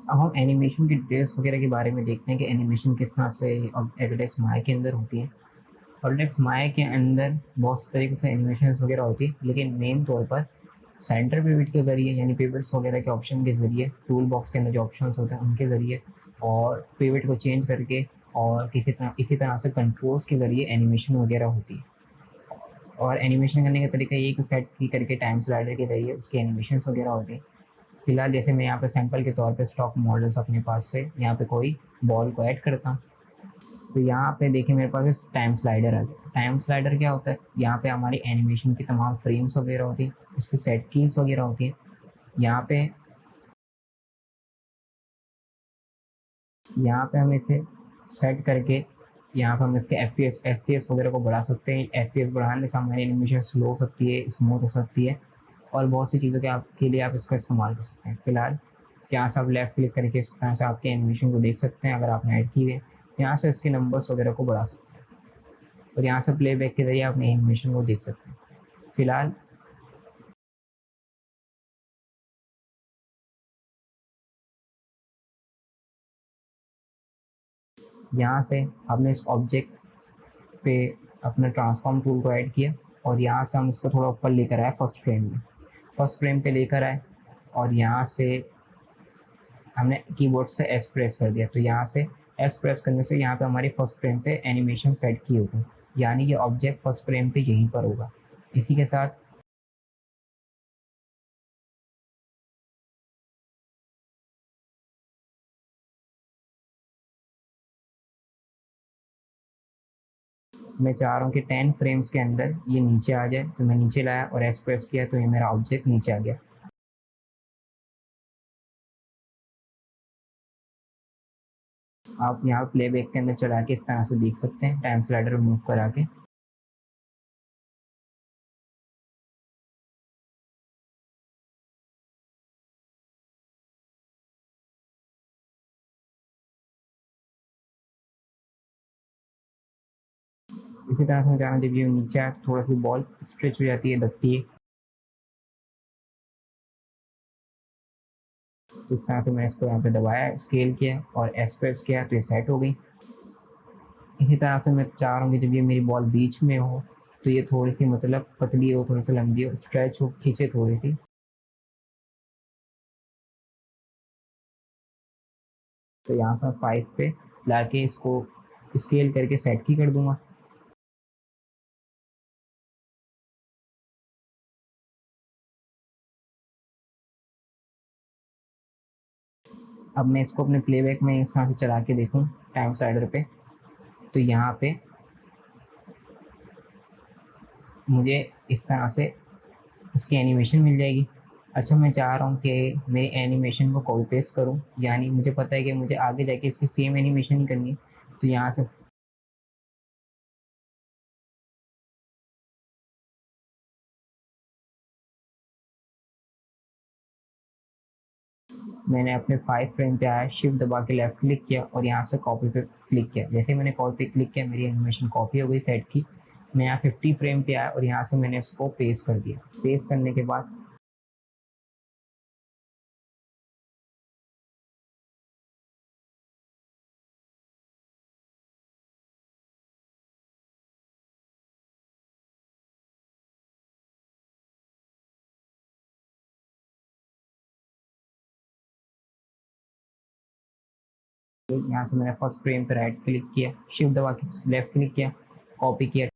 अब हम एनिमेशन की डिटेल्स वगैरह के बारे में देखते हैं कि एनिमेशन किस तरह से अब एडोडेक्स माया के अंदर होती है। एडोडेक्स माया के अंदर बहुत से तरीके से एनिमेशन वगैरह होती है, लेकिन मेन तौर पर सेंटर पिवट के ज़रिए यानी पिवट्स वगैरह के ऑप्शन के ज़रिए, टूल बॉक्स के अंदर जो ऑप्शन होते हैं उनके ज़रिए, और पिवट को चेंज करके, और इसी तरह से कंट्रोल्स के ज़रिए एनिमेशन वगैरह होती है। और एनिमेशन करने का तरीका ये कि सेट की करके टाइम स्लाइडर के ज़रिए उसकी एनिमेशन वगैरह होती है। फिलहाल जैसे मैं यहाँ पे सैंपल के तौर पे स्टॉक मॉडल्स अपने पास से यहाँ पे कोई बॉल को ऐड करता हूँ, तो यहाँ पे देखिए मेरे पास टाइम स्लाइडर आ गया। टाइम स्लाइडर क्या होता है, यहाँ पे हमारी एनिमेशन की तमाम फ्रेम्स वगैरह होती है, इसकी सेट कीज वगैरह होती है। यहाँ पे हम इसे सेट करके यहाँ पे हम इसके एफ पी एस वगैरह को बढ़ा सकते हैं। एफ पी एस बढ़ाने से हमारी एनिमेशन स्लो हो सकती है, स्मूथ हो सकती है, और बहुत सी चीज़ों के लिए आप इसका इस्तेमाल कर सकते हैं। फिलहाल यहाँ से आप लेफ्ट क्लिक करके इस तरह से आपके एनिमेशन को देख सकते हैं अगर आपने ऐड की हुई है। यहाँ से इसके नंबर्स वगैरह को बढ़ा सकते हैं, और यहाँ से प्लेबैक के जरिए अपने एनिमेशन को देख सकते हैं। फिलहाल यहाँ से हमने इस ऑब्जेक्ट पे अपना ट्रांसफॉर्म टूल को ऐड किया, और यहाँ से हम इसको थोड़ा ऊपर लेकर आए फर्स्ट फ्रेम पे लेकर आए, और यहाँ से हमने कीबोर्ड से एस प्रेस कर दिया। तो यहाँ से एस प्रेस करने से यहाँ पे हमारी फर्स्ट फ्रेम पे एनिमेशन सेट की होगी, यानी ये ऑब्जेक्ट फर्स्ट फ्रेम पे यहीं पर होगा। इसी के साथ मैं चाह रहा हूँ कि 10 फ्रेम्स के अंदर ये नीचे आ जाए, तो मैं नीचे लाया और एस प्रेस किया, तो ये मेरा ऑब्जेक्ट नीचे आ गया। आप यहाँ प्लेबैक के अंदर चला के इस तरह से देख सकते हैं, टाइम स्लाइडर मूव करा के। इसी तरह से मैं चाह रहा हूँ जब ये नीचे आए तो थोड़ा सी बॉल स्ट्रेच हो जाती है, दबती है। इस तरह से मैंने इसको यहाँ पे दबाया, स्केल किया और एस प्रेस किया, तो ये सेट हो गई। इसी तरह से मैं चाह रहा हूँ कि जब ये मेरी बॉल बीच में हो तो ये थोड़ी सी मतलब पतली हो, थोड़ी सी लंबी हो, स्ट्रेच हो, खींचे थोड़ी सी। तो यहाँ पर 5 पे लाके इसको स्केल करके सेट की कर दूंगा। अब मैं इसको अपने प्लेबैक में इस तरह से चला के देखूँ टाइम स्लाइडर पे, तो यहाँ पे मुझे इस तरह से इसकी एनिमेशन मिल जाएगी। अच्छा, मैं चाह रहा हूँ कि मेरी एनिमेशन को कॉपी पेस्ट करूँ, यानी मुझे पता है कि मुझे आगे जाके इसकी सेम एनिमेशन ही करनी है। तो यहाँ से मैंने अपने 5 फ्रेम पे आया, शिफ्ट दबा के लेफ्ट क्लिक किया और यहाँ से कॉपी पे क्लिक किया। जैसे मैंने कॉपी पे क्लिक किया, मेरी एनिमेशन कॉपी हो गई सेट की। मैं यहाँ 50 फ्रेम पे आया और यहाँ से मैंने इसको पेस्ट कर दिया। पेस्ट करने के बाद यहाँ से मैंने फर्स्ट फ्रेम पे राइट क्लिक किया, शिफ्ट दबा के लेफ्ट क्लिक किया, कॉपी किया,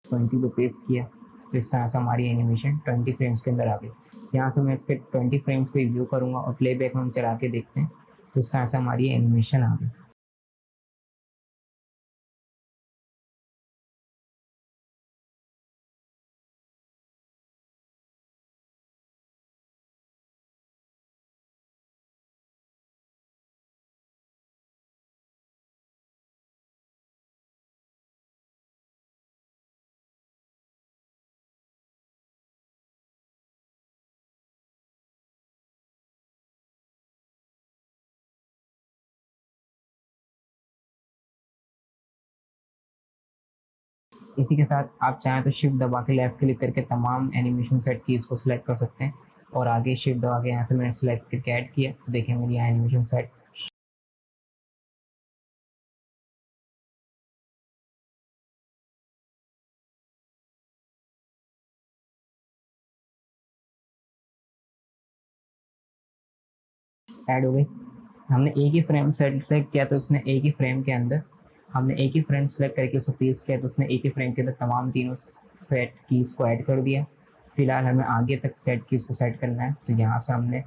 20 पे पेस्ट किया। तो इस तरह से हमारी एनिमेशन 20 फ्रेम्स के अंदर आ गई। यहाँ से मैं इसके 20 फ्रेम्स को व्यू करूँगा और प्लेबैक में हम चला के देखते हैं, तो इस तरह से हमारी एनिमेशन आ गई। इसी के साथ आप चाहें तो शिफ्ट दबा के लेफ्ट क्लिक करके तमाम एनिमेशन सेट की इसको सिलेक्ट कर सकते हैं, और आगे शिफ्ट दबा के यहाँ से मैंने सेलेक्ट करके ऐड किया, तो देखिए मेरी यहाँ एनिमेशन सेट ऐड हो गई। हमने एक ही फ्रेम सेलेक्ट किया तो उसने एक ही फ्रेम के अंदर, हमने एक ही फ्रेम सेलेक्ट करके उसको पेस्ट किया तो उसने एक ही फ्रेम के अंदर तमाम तीनों सेट कीज को ऐड कर दिया। फिलहाल हमें आगे तक सेट कीज को सेट करना है, तो यहाँ से हमने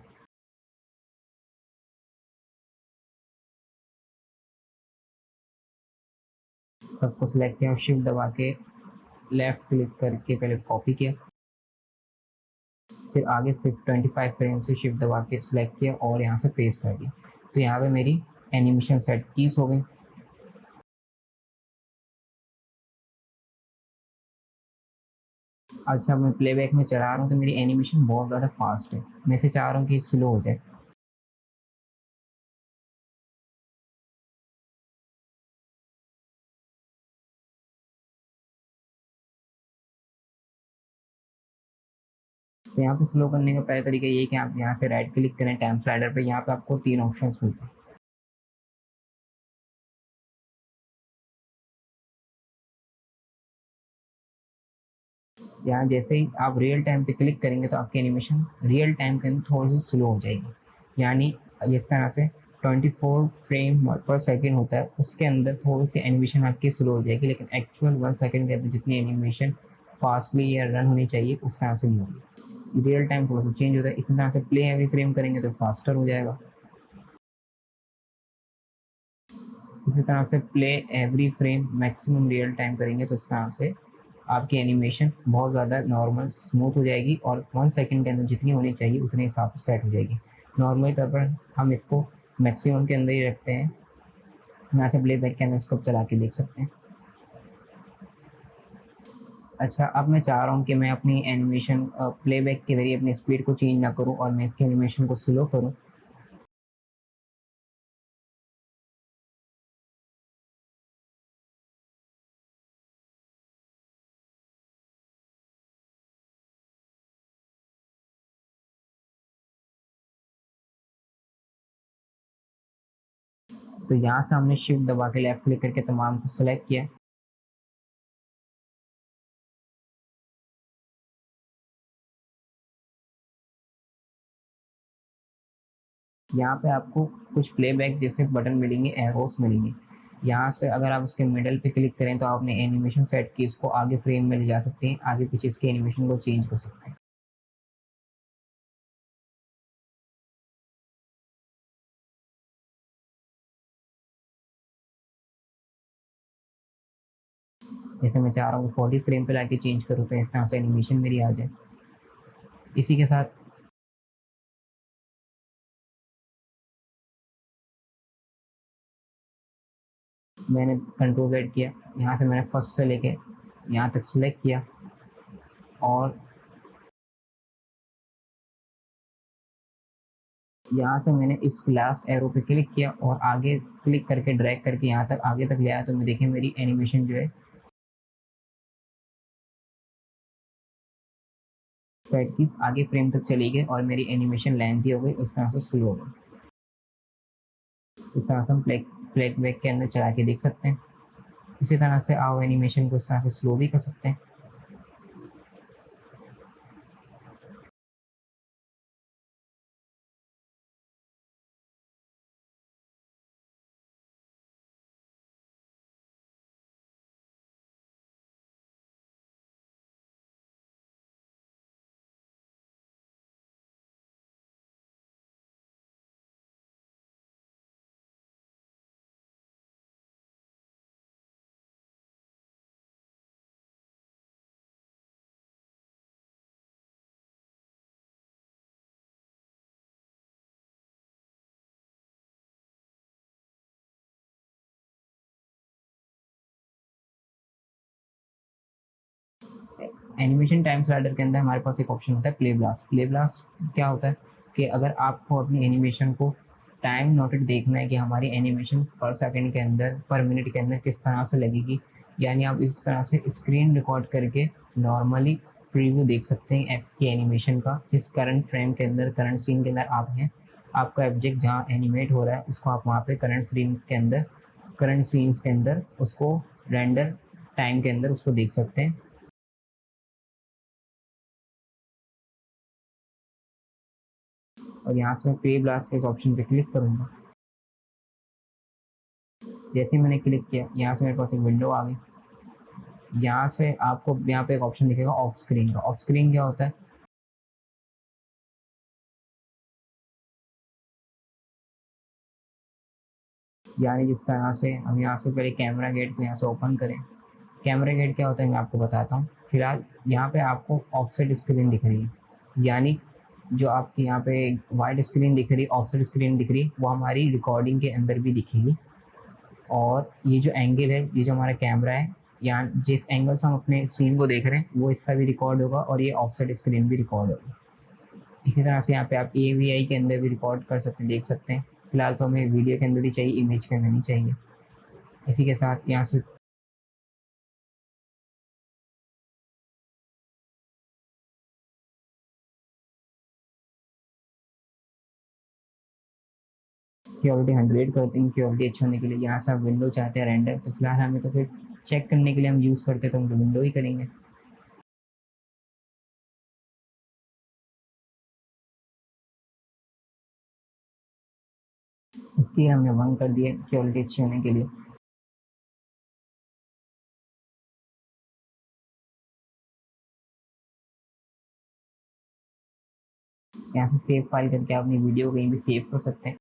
सबको सिलेक्ट किया और शिफ्ट दबा के लेफ्ट क्लिक करके पहले कॉपी किया, फिर आगे फिर 25 फ्रेम से शिफ्ट दबा के सिलेक्ट किया और यहाँ से पेस्ट कर दिया। तो यहाँ पे मेरी एनिमेशन सेट कीज हो गई। अच्छा, मैं प्लेबैक में चला रहा हूँ तो मेरी एनिमेशन बहुत ज़्यादा फास्ट है, मैं फिर चाह रहा हूँ कि स्लो हो जाए। तो यहाँ पे स्लो करने का पहला तरीका ये है कि आप यहाँ से राइट क्लिक करें टाइम स्लाइडर पे, यहाँ पे आपको तीन ऑप्शन मिलते हैं। यहाँ जैसे ही आप रियल टाइम पे क्लिक करेंगे तो आपकी एनिमेशन रियल टाइम के अंदर थोड़ी सी स्लो हो जाएगी। यानी जिस तरह से 24 फ्रेम पर सेकेंड होता है उसके अंदर थोड़ी सी एनिमेशन आपकी स्लो हो जाएगी, लेकिन एक्चुअल 1 सेकेंड के अंदर जितनी एनिमेशन फास्टली या रन होनी चाहिए उस तरह से नहीं होगी। रियल टाइम थोड़ा सा चेंज होता है, इस तरह से प्ले एवरी फ्रेम करेंगे तो फास्टर हो जाएगा। इसी तरह से play every frame maximum real time करेंगे तो इस तरह से आपकी एनिमेशन बहुत ज़्यादा नॉर्मल स्मूथ हो जाएगी और 1 सेकेंड के अंदर जितनी होनी चाहिए उतने हिसाब से सेट हो जाएगी। नॉर्मली तौर पर हम इसको मैक्सिमम के अंदर ही रखते हैं। यहाँ से प्लेबैक के अंदर इसको चला के देख सकते हैं। अच्छा, अब मैं चाह रहा हूँ कि मैं अपनी एनिमेशन प्लेबैक के ज़रिए अपनी स्पीड को चेंज ना करूँ और मैं इसकी एनिमेशन को स्लो करूँ। तो यहाँ से हमने शिफ्ट दबा के लेफ्ट क्लिक करके तमाम को सेलेक्ट किया। यहाँ पे आपको कुछ प्लेबैक जैसे बटन मिलेंगे, एरोस मिलेंगे। यहाँ से अगर आप उसके मिडल पे क्लिक करें तो आप अपने एनिमेशन सेट की इसको आगे फ्रेम में ले जा सकते हैं, आगे पीछे इसके एनिमेशन को चेंज कर सकते हैं। जैसे मैं चाह रहा हूँ 40 फ्रेम पे लाके चेंज करूँ तो इस तरह से एनिमेशन मेरी आ जाए। इसी के साथ मैंने कंट्रोल Z किया, यहाँ से मैंने फर्स्ट से लेके यहाँ तक सिलेक्ट किया और यहाँ से मैंने इस लास्ट एरो पे क्लिक किया और आगे क्लिक करके ड्रैग करके यहाँ तक आगे तक ले आया, तो मैं देखिए मेरी एनिमेशन जो है सेट की आगे फ्रेम तक चली गई और मेरी एनिमेशन लेंथी हो गई, इस तरह से स्लो हो गई। इस तरह से हम प्लेक बैक के अंदर चला के देख सकते हैं। इसी तरह से आप एनिमेशन को इस तरह से स्लो भी कर सकते हैं। एनिमेशन टाइम स्लाइडर के अंदर हमारे पास एक ऑप्शन होता है प्ले ब्लास्ट। प्ले ब्लास्ट क्या होता है कि अगर आपको अपनी एनिमेशन को टाइम नोटेड देखना है कि हमारी एनिमेशन पर सेकंड के अंदर, पर मिनट के अंदर किस तरह से लगेगी, यानी आप इस तरह से स्क्रीन रिकॉर्ड करके नॉर्मली प्रीव्यू देख सकते हैं ऐप की एनिमेशन का, जिस करंट फ्रेम के अंदर, करंट सीन के अंदर आप हैं। आपका ऑब्जेक्ट जहाँ एनिमेट हो रहा है उसको आप वहाँ पे करंट फ्रेम के अंदर, करंट सीन्स के अंदर उसको रेंडर टाइम के अंदर उसको देख सकते हैं। और यहाँ से मैं प्ले ब्लास्ट के इस ऑप्शन पे क्लिक करूँगा। जैसे मैंने क्लिक किया, यहाँ से मेरे पास एक विंडो आ गई। यहाँ से आपको यहाँ पे एक ऑप्शन दिखेगा ऑफ स्क्रीन का। ऑफ स्क्रीन क्या होता है? यानी जिस तरह से हम यहाँ से पहले कैमरा गेट को यहाँ से ओपन करें। कैमरा गेट क्या होता है मैं आपको बताता हूँ। फिलहाल यहाँ पे आपको ऑफसेट स्क्रीन दिख रही है, यानी जो आपकी यहाँ पे वाइड स्क्रीन दिख रही है, ऑफसेट स्क्रीन दिख रही है, वो हमारी रिकॉर्डिंग के अंदर भी दिखेगी। और ये जो एंगल है, ये जो हमारा कैमरा है, यहाँ जिस एंगल से हम अपने सीन को देख रहे हैं वो हिस्सा भी रिकॉर्ड होगा और ये ऑफसेट स्क्रीन भी रिकॉर्ड होगी। इसी तरह से यहाँ पे आप AVI के अंदर भी रिकॉर्ड कर सकते हैं, देख सकते हैं। फिलहाल तो हमें वीडियो के अंदर ही चाहिए, इमेज के अंदर नहीं चाहिए। इसी के साथ यहाँ से क्वालिटी 100 करते हैं क्वालिटी अच्छी होने के लिए। यहाँ से आप विंडो चाहते हैं रेंडर, तो फिलहाल हमें तो फिर चेक करने के लिए हम यूज़ करते हैं तो हम विंडो ही करेंगे। इसकी हमने 1 कर दिया क्वालिटी अच्छी होने के लिए। यहाँ से सेव फाइल करके आप अपनी वीडियो कहीं भी सेव कर सकते हैं।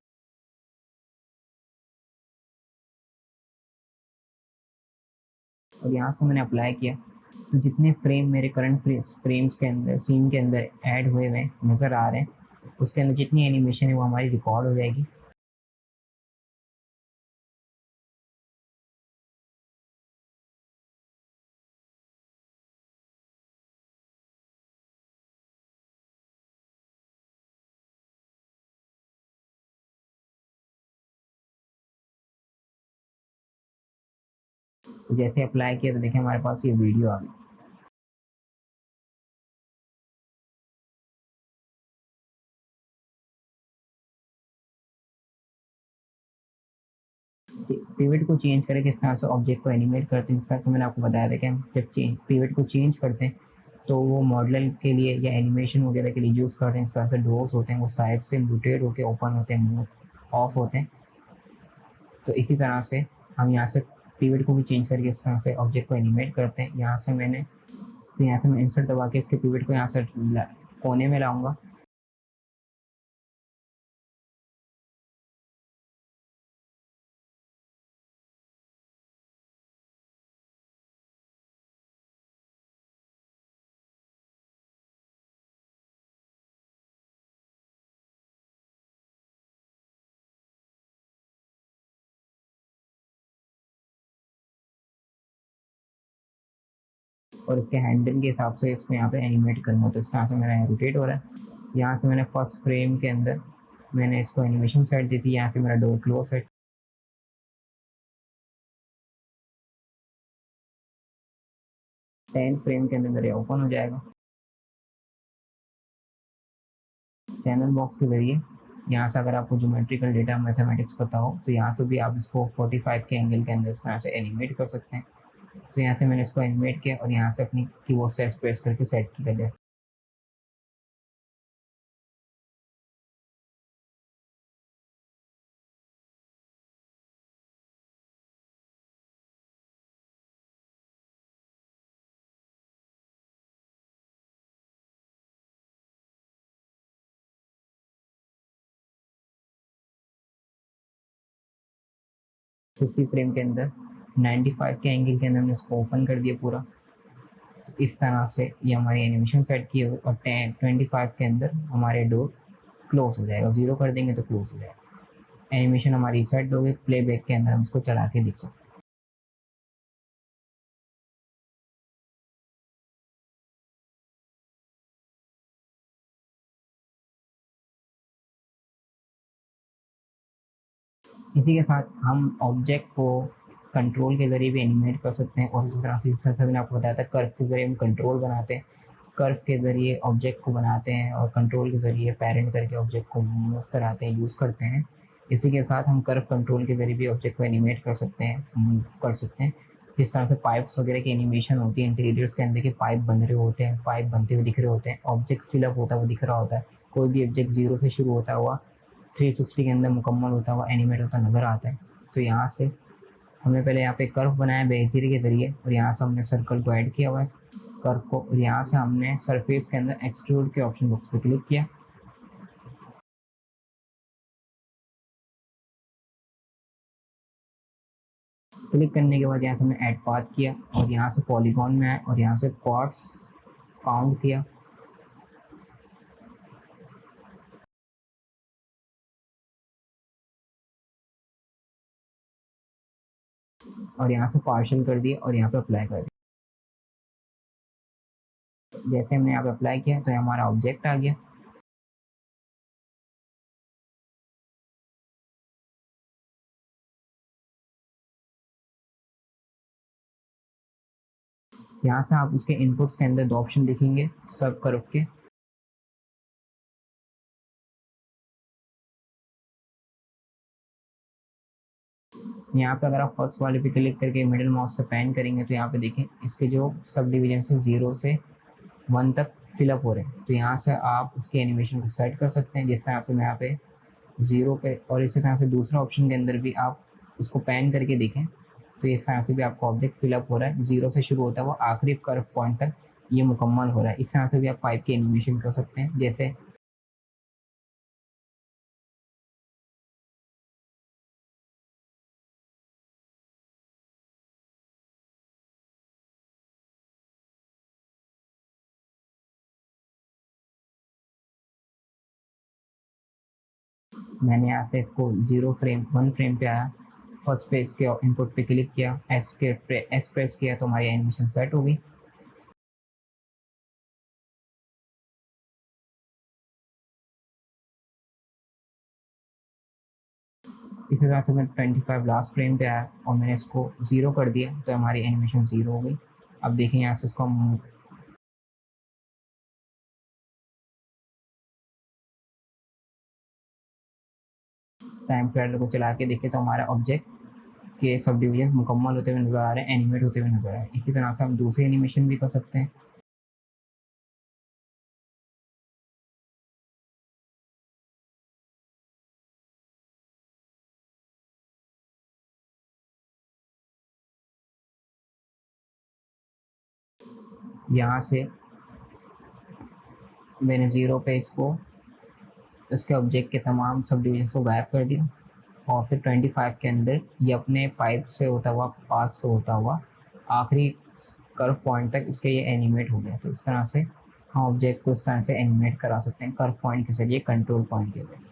और यहाँ से मैंने अप्लाई किया, तो जितने फ्रेम मेरे करंट फ्रेम्स के अंदर, सीन के अंदर ऐड हुए हुए नज़र आ रहे हैं, उसके अंदर जितनी एनिमेशन है वो हमारी रिकॉर्ड हो जाएगी। तो जैसे अप्लाई किया तो देखिए हमारे पास ये वीडियो आ गई। पिवट को चेंज करके किस तरह से ऑब्जेक्ट को एनिमेट करते हैं, जिस तरह से मैंने आपको बताया था कि हम जब पिवट को चेंज करते हैं तो वो मॉडल के लिए या एनिमेशन वगैरह के लिए यूज़ करते हैं। इस तरह से डोर्स होते हैं वो साइड से रोटेट होकर ओपन होते हैं, मूव ऑफ होते हैं। तो इसी तरह से हम यहाँ से पिवट को भी चेंज करके इस तरह से ऑब्जेक्ट को एनिमेट करते हैं। यहाँ से मैंने, तो यहाँ से मैं इंसर्ट दबा के इसके पिवट को यहाँ से कोने में लाऊंगा। और इसके हैंडल के हिसाब से इसको यहाँ पे एनिमेट करूँगा। तो इस तरह से मेरा रोटेट हो रहा है। यहाँ से मैंने फर्स्ट फ्रेम के अंदर मैंने इसको एनिमेशन सेट दी थी। यहाँ से मेरा डोर क्लोज है। 10 फ्रेम के अंदर मेरे ओपन हो जाएगा। चैनल बॉक्स के जरिए यहाँ से अगर आपको ज्योमेट्रिकल डेटा मैथमेटिक्स पता हो तो यहाँ से भी आप इसको 45 के एंगल के अंदर इस तरह से एनिमेट कर सकते हैं। तो यहाँ से मैंने इसको एनिमेट किया और यहाँ से अपनी कीबोर्ड से प्रेस करके सेट किया। फिफ्टी फ्रेम के अंदर 95 के एंगल के अंदर हमने इसको ओपन कर दिया पूरा। तो इस तरह से ये हमारी एनिमेशन सेट की हो और 10 25 के अंदर हमारे डोर क्लोज हो जाएगा। 0 कर देंगे तो क्लोज हो जाएगा। एनिमेशन हमारी सेट हो गई। प्लेबैक के अंदर हम इसको चला के देख सकते हैं। इसी के साथ हम ऑब्जेक्ट को कंट्रोल के जरिए भी एनिमेट कर सकते हैं। और इसी तरह से, जिस तरह से मैंने आपको बताया था, कर्व के जरिए हम कंट्रोल बनाते हैं। कर्व के ज़रिए ऑब्जेक्ट को बनाते हैं और कंट्रोल के ज़रिए पेरेंट करके ऑब्जेक्ट को मूव कराते हैं, यूज़ करते हैं। इसी के साथ हम कर्व कंट्रोल के ज़रिए भी ऑब्जेक्ट को एनिमेट कर सकते हैं, मूव कर सकते हैं। जिस तरह से पाइप्स वगैरह की एनिमेशन होती है इंटीरियर्स के अंदर, के पाइप बन रहे होते हैं, पाइप बनते हुए दिख रहे होते हैं, ऑब्जेक्ट फिलअप होता हुआ दिख रहा होता है। कोई भी ऑब्जेक्ट जीरो से शुरू होता हुआ 360 के अंदर मुकम्मल होता हुआ एनिमेट होता नज़र आता है। तो यहाँ से हमने पहले यहाँ पे कर्व बनाया बेहतरी के ज़रिए, और यहाँ से हमने सर्कल को ऐड किया हुआ है कर्व को, और यहाँ से हमने सरफेस के अंदर एक्सट्रूड के ऑप्शन बॉक्स पे क्लिक किया। क्लिक करने के बाद यहाँ से हमने ऐड पाथ किया और यहाँ से पॉलीगॉन में आए और यहाँ से क्वार्ट्स काउंट किया और यहाँ से पार्शियल कर दिया और यहाँ पे अप्लाई कर दिया। जैसे हमने यहाँ पे अप्लाई किया तो हमारा ऑब्जेक्ट आ गया। यहाँ से आप इसके इनपुट्स के अंदर दो ऑप्शन दिखेंगे सब कर्व के। यहाँ पे अगर आप फर्स्ट वाले पे क्लिक करके मिडिल माउस से पैन करेंगे तो यहाँ पे देखें इसके जो सब डिवीजन से 0 से 1 तक फिलअप हो रहे हैं। तो यहाँ से आप इसके एनिमेशन को सेट कर सकते हैं, जिस तरह से मैं यहाँ पे 0 पे, और इसी तरह से दूसरा ऑप्शन के अंदर भी आप इसको पैन करके देखें तो इस तरह से भी आपका ऑब्जेक्ट फिलअप हो रहा है। 0 से शुरू होता है वो आखिरी कर्व पॉइंट तक ये मुकम्मल हो रहा है। इस तरह से भी आप पाइप की एनिमेशन कर सकते हैं। जैसे मैंने यहाँ से इसको 1 फ्रेम पे आया, फर्स्ट पे इसके इनपुट पे क्लिक किया, एस प्रेस किया तो हमारी एनिमेशन सेट हो गई। इसी तरह से मैं 25 लास्ट फ्रेम पे आया और मैंने इसको 0 कर दिया तो हमारी एनिमेशन 0 हो गई। अब देखें यहाँ से इसको हम टाइम ट्रैवलर को चला के देखें तो हमारा ऑब्जेक्ट के सब डिवीजन मुकम्मल होते हुए नज़र आ रहे हैं, एनिमेट होते हुए नज़र आ रहे हैं। इसी तरह से हम दूसरी एनिमेशन भी कर सकते हैं। यहाँ से मैंने 0 पे इसके ऑब्जेक्ट के तमाम सब डिवीजन को गायब कर दिया और फिर 25 के अंदर ये अपने पाइप से होता हुआ, पास से होता हुआ आखिरी कर्व पॉइंट तक इसके ये एनिमेट हो गया। तो इस तरह से हम ऑब्जेक्ट को इस तरह से एनिमेट करा सकते हैं कर्व पॉइंट के जरिए, कंट्रोल पॉइंट के जरिए।